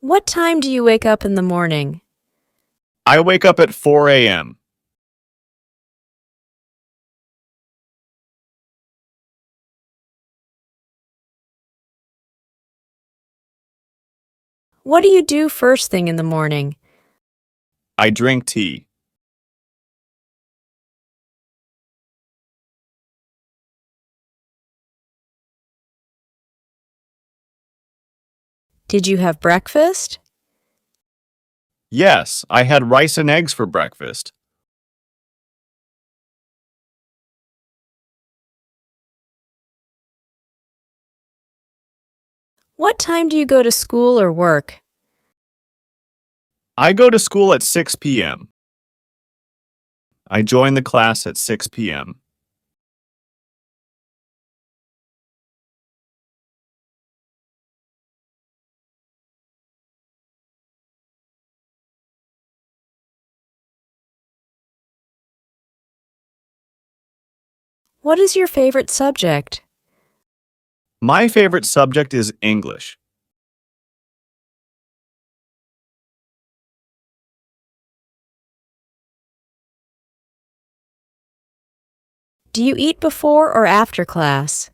What time do you wake up in the morning? I wake up at 4 a.m. What do you do first thing in the morning? I drink tea. Did you have breakfast? Yes, I had rice and eggs for breakfast. What time do you go to school or work? I go to school at 6 p.m. I join the class at 6 p.m. What is your favorite subject? My favorite subject is English. Do you eat before or after class?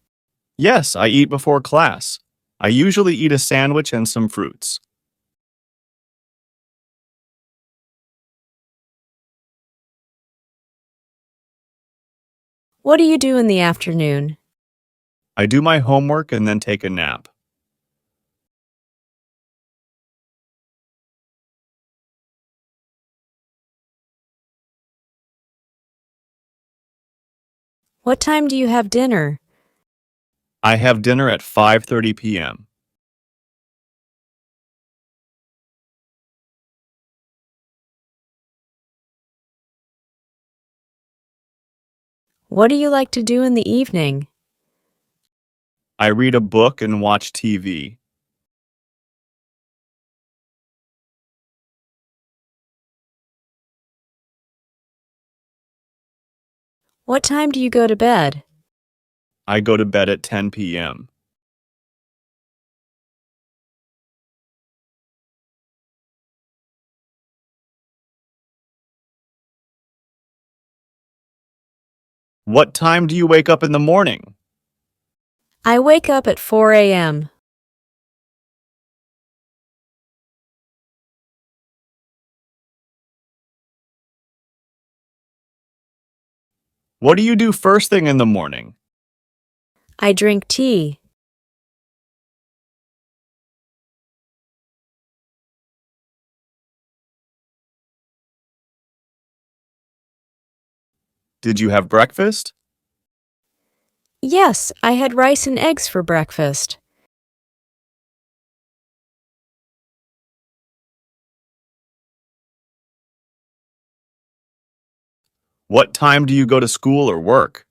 Yes, I eat before class. I usually eat a sandwich and some fruits. What do you do in the afternoon? I do my homework and then take a nap. What time do you have dinner? I have dinner at 5:30 p.m. What do you like to do in the evening? I read a book and watch TV. What time do you go to bed? I go to bed at 10 p.m. What time do you wake up in the morning? I wake up at 4 a.m. What do you do first thing in the morning? I drink tea. Did you have breakfast? Yes, I had rice and eggs for breakfast. What time do you go to school or work?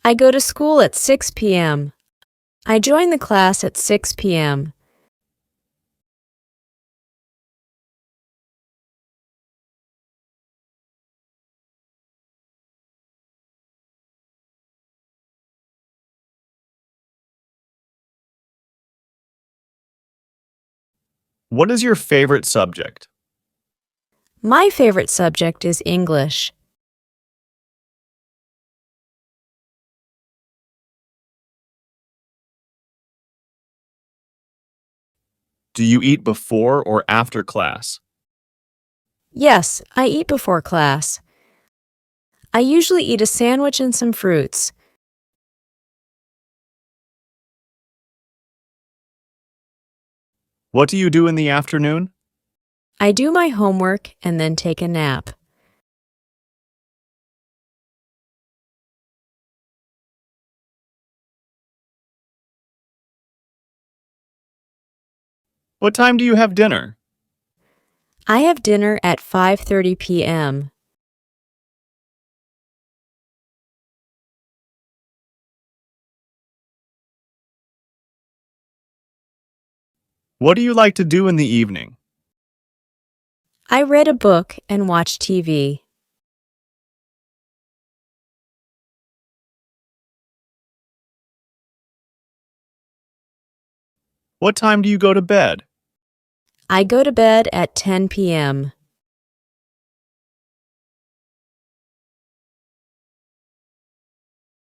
I go to school at 6 p.m. I join the class at 6 p.m. What is your favorite subject? My favorite subject is English. Do you eat before or after class? Yes, I eat before class. I usually eat a sandwich and some fruits. What do you do in the afternoon? I do my homework and then take a nap. What time do you have dinner? I have dinner at 5:30 p.m. What do you like to do in the evening? I read a book and watch TV. What time do you go to bed? I go to bed at 10 p.m.